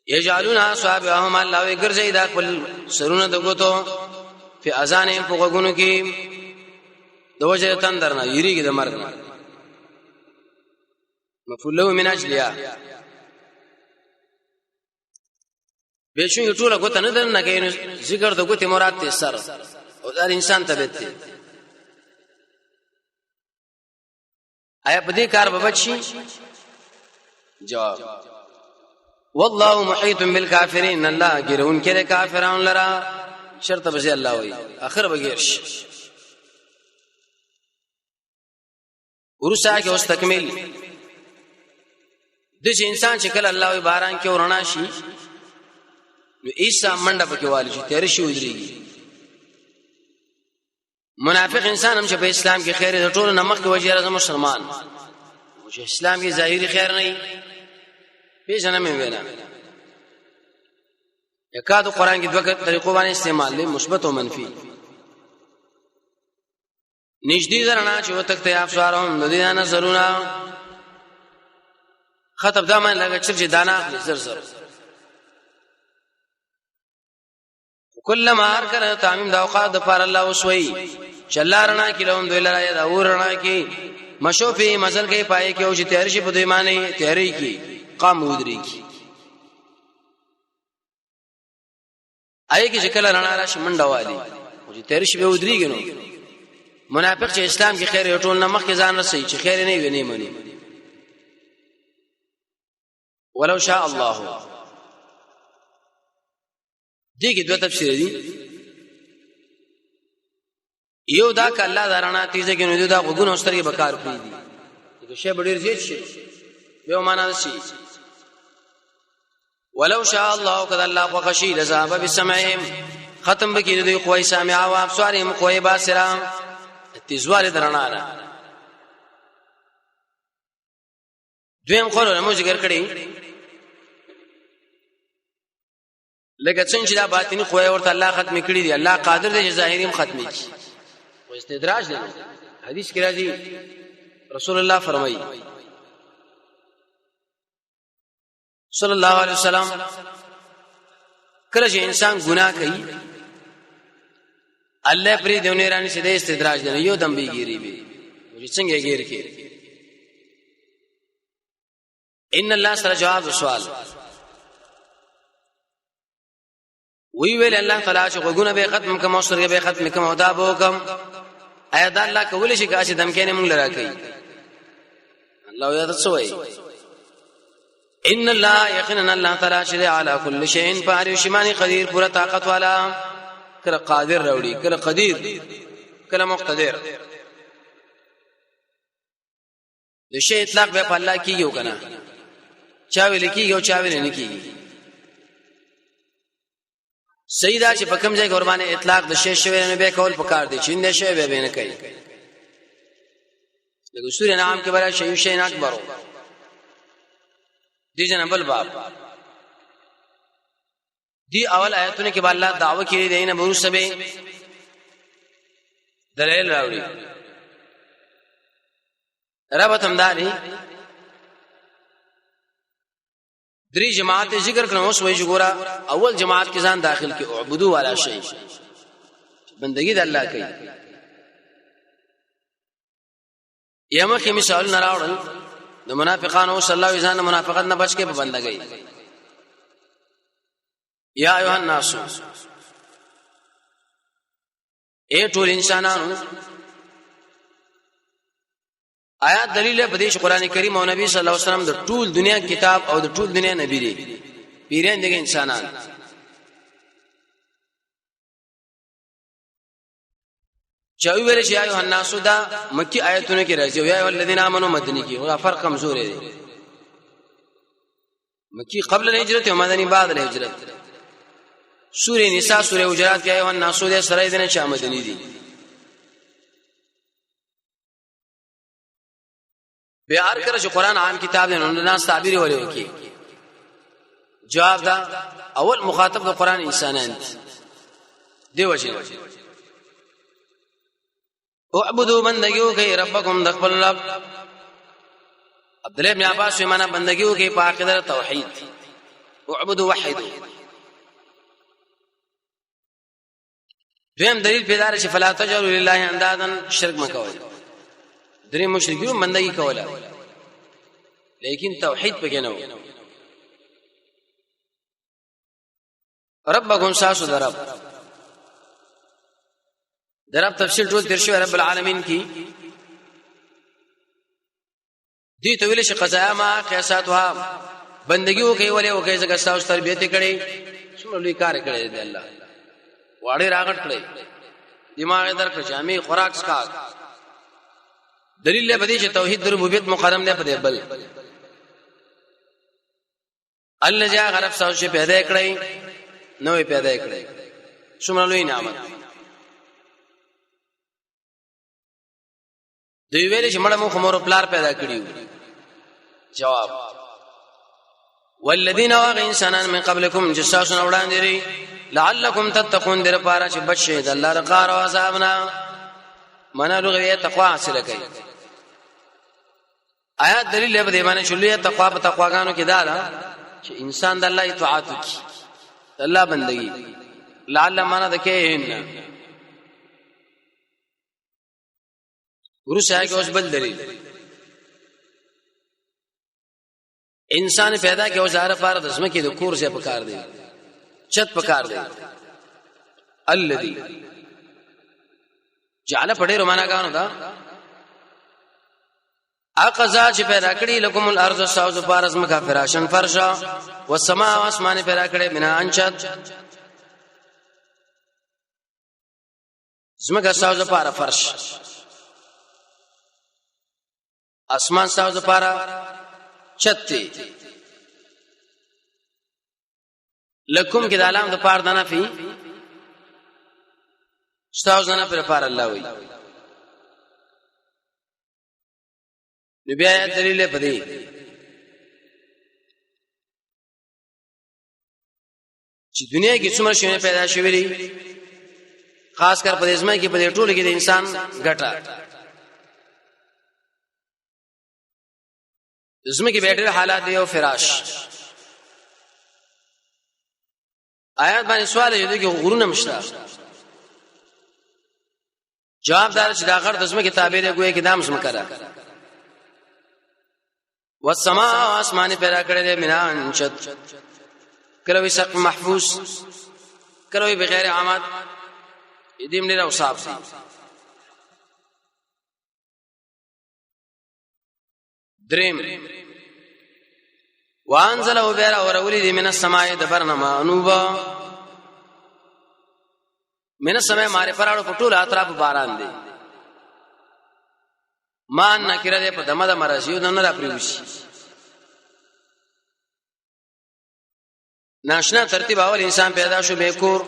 یجعلون اصابعهم الله وګرځي دا خپل سرونه د ګوتو په اذان په غوګونو کې د وجه تندر نه یریږي د مرګ نه مفعول له من اجلیا بهشو ټوله ګوت نه درنه کې ذکر د ګوت مراد ته سر او دا انسان ته بته آیا په دې کار به بچي جواب والله محيط بالكافرين الله ګرون کړي کافرانو لرا شرط به الله وي اخر به ګرش ورسا کې اوس تکمیل د انسان چې کله الله وي باران کې ورنا شي نو عیسی منډه پکې والی شي تیر شي ودرېږي منافق انسان هم چې په اسلام کې خیر د ټولو نمخ کې وجه راځي مسلمان چې اسلام کې ظاهري خیر نه پیژنه مې وینا یکادو قران کې دوه طریقو باندې استعمال لې مثبت او منفي نږدې درنا چې وتکته افسارهم د دې نظرونه خطب دا من لګا چې دانا زر زر کلمہ هر کړه تعمیم دا اوقات د پر الله وسوي چلارنا کلوم دوی لرا دا ورنا کې مشوفي مزل کې پای کې او چې تیار شي په دوی باندې تیاری کې قام ودري کی آی کی شکل رڼا راش منډه والی او چې تیرش به ودريږي نو منافق چې اسلام کې خیر ټول نه مخ کې ځان رسي چې خیر نه وي نه مني ولو شاء الله دغه دوه تفسیر دي یو دا ک الله درنا تیزه کې نو دا غوګونو سترګې بکار پری دي دغه شی ډیر زیات شي به معنا شي ولو شاء الله قد الله وخشي لذهب بسمعهم ختم بکی دوی قوی سامعه او ابصارهم قوی باصره تیزواله درنا را دویم قول مو ذکر کړی لکه څنګه چې دا باطنی قوی ورته الله ختم کړی دی الله قادر دی چې ظاهریم ختم کړي او استدراج دی حدیث کې راځي رسول الله فرمایي صلی الله علیه وسلم کله چې انسان ګناه کوي الله پرې دیونه رانی سیده استدراج دی یو دم به ګيري به چې څنګه ګیر کې ان الله سره جواب سوال وی ویل الله تعالی چې غوونه به ختم کوم او سرګه به ختم کوم او دا به کوم ایا دا الله کول شي کاش دم کینه مونږ لرا کوي الله یاد سوئی ان الله یقینا الله تعالی شری علی کل شیء فار شمانی قدیر پورا طاقت والا کله قادر راوړي کله قدیر کله مقتدر د شی اطلاق به په الله کیږي کنه چا ویل کیږي او چا ویل نه کیږي سیدا چې په کوم ځای قربانه اطلاق د شی شوی نه به کول پکار دي چې نه شی به نه کوي دغه سورې نام کې برا شی نه اکبر دی جنبل باب دی اول آیتونه کې الله دعوه کړي دی نه بروسه به دلیل راوړي رب تمداري دری جماعت ذکر کړو اوس وایي ګورا اول جماعت کې ځان داخل کې اعبدو والا شی بندگی د الله کوي یمه کې مثال نه راوړل د منافقانو صلی الله علیه وسلم منافقت نه بچ کې په بندګۍ یا ایها الناس اے ټول انسانانو آیات دلیل په دې قرآن کریم او نبی صلی الله علیه وسلم د ټول دنیا کتاب او د ټول دنیا نبی دی پیران دغه انسانان چاوی ویل شي ایه الناس دا مکی آیتونه کې راځي او یا الذین آمنوا مدنی کې او فرق کمزور دی مکی قبل الهجرت او مدنی بعد الهجرت سورہ نساء سورہ حجرات کې ایه الناس د سره دینه چې مدنی دي به هر کله چې قران عام کتاب دی نو ناس تعبیر ولې وکي جواب دا اول مخاطب د قران انسانان دی وجه اعبدوا بندگیو کوي ربکم د خپل رب عبد الله بن عباس معنا بندگیو کوي په عقیده توحید اعبدوا وحدوا. دویم دلیل پیدا رشي فلا تجعلوا لله اندادا، شرک مکوئ. درې مشرکین بندگی کوله لیکن توحید پکې نه و. ربکم ساسو درب تفسیر ټول تیر شوی رب العالمین کی دي تویل شي قضایا ما قیاساتها بندگی وکي ولې وکي زګه تاسو تربیت کړي څومره لوی کار کړی دی الله واړې راغټ کړی دماغ درک جامع خوراک سکا دلیل له بدی چې توحید ربوبیت مقدم دی په دې بل الله جا غرب تاسو چې پیدا کړی نوې پیدا کړی څومره لوی نعمت دوی ویل چې مړه مو خمور پلار پیدا کړیو. جواب والذین واغ انسانان من قبلکم جساسون وړاندې لري لعلکم تتقون در پارا چې بچی د الله رقار او عذابنا منالغه تقوا حاصل کړي. آیات دلیل به دیوانه شلوه تقوا په تقواګانو کې دا چې انسان د الله اطاعت وکړي د الله بندگی لعل معنا د کېن ورسره کې اوس بل دلیل انسان پیدا کې اوزار فار د اسمه کې د کور سے پکار دی چت پکار دی الذي جعل پړې رومانا غانو دا اقزا چې پیدا کړی لكم الارض ساوز فارز مکا فراشن فرشا والسماء واسمان پیدا کړی بنا انشد زمکا ساوز فار فرش اسمان ساوز فار چتی لکم کې د علام د پار دنا فی ستاوز دنا پر پار الله وی نبی آیت دلیل پدې چې دنیا کې څومره شی پیدا شوی لري خاص کر په دې ځمکه کې په دې ټولو کې د انسان ګټه اسمه کې بیٹر حالات دی او فراش آیات باندې سوال دی چې غرونه مشته جواب دار چې دا غر د اسمه کې تابع دی ګویا کې دام سم کرا والسماء اسمان پیدا کړی دی منان چت کلوې سقف محفوظ کلوې بغیر عامات دیم نه اوصاف دي دریم وانزل وبر اورولي من السماء دبرنما انوبا من السماء ماره پراړو پټول اطراف باران دي مان نکره ده په دمه د مرزیو نه را پریوشي ناشنا ترتیب اول انسان پیدا شو به کور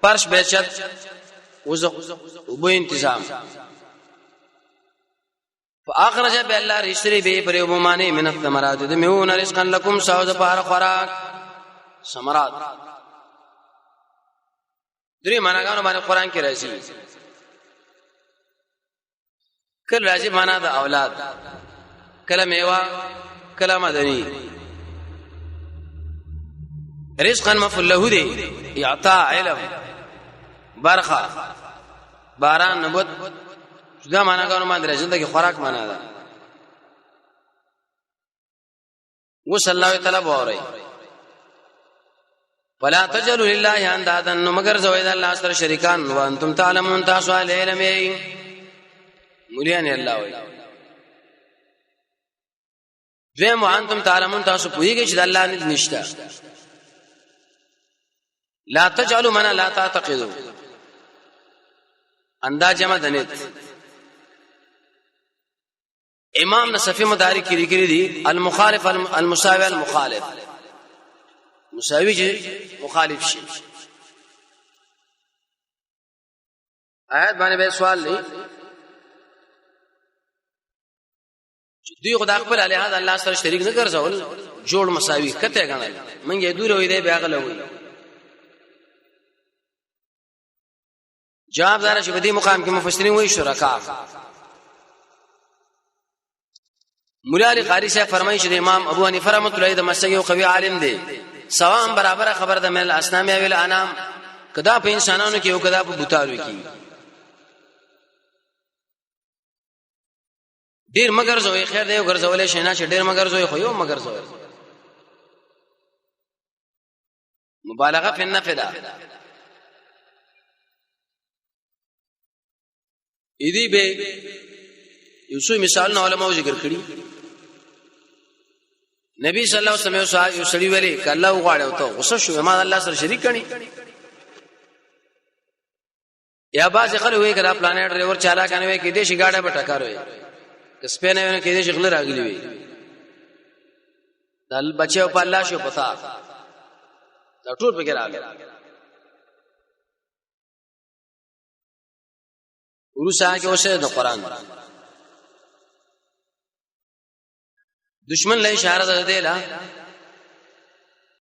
فرش به چت وزق وبو انتظام فاخرج بالله رشری به پر عمومانه من الثمرات دمون رزقا لكم ساوذ بار خوراک ثمرات درې معناګانو باندې قران کې راځي کله راځي معنا د اولاد کله میوا کله مدني رزقا مفعول له دي اعطاء علم برخه باران نبوت دا معنا کوم باندې راځي د خوراک معنا ده وصلی الله تعالی بوري فلا تجعلوا لله اندادا نو مگر زوید الله سره شریکان وانتم تعلمون تاسو علم مليان الله وي دویم وانتم تعلمون تاسو پوهیږئ چې د الله نشته لا تجعلوا من لا تعتقدوا انداز جمع دنیت امام نصفی مدارک کی لیکلی دی المخالف المساوی المخالف مساوی چې مخالف شي آیات باندې به سوال لې چې دوی خدای خپل الہات الله سره شریک نه ګرځول جوړ مساوی کته غنل منګه دور وې دی بیا غلوي جواب دار چې په دې مقام کې مفسرین وایي شرکا مولا علی قاری صاحب فرمایي چې امام ابو حنیفه رحمۃ اللہ د مسلک یو قوي عالم دی سواء برابر خبر ده مل اسنام یا ویل انام کدا په انسانانو کې او کدا په بوتانو کې ډیر مگر زوی خیر دی ګرځولې شینا چې ډیر مگر زوی خو یو مگر زوی مبالغه په نفع ده ایدی به یوسو مثال نو علماء ذکر کړي نبی صلی الله علیه وسلم یو سړی ویلي ک الله وغواړي ته غصه شو ما الله سره شریک کړي یا باز خلک وی کړه پلانټ ډرایور چالا کنه وی کې دې شي گاډه په ټکر وي کس په نه کې دې شغل راغلی وي دل بچو په الله شو پتا دا ټول به راغلی ورسا کې اوسه د قران دشمن له اشاره ده دیلا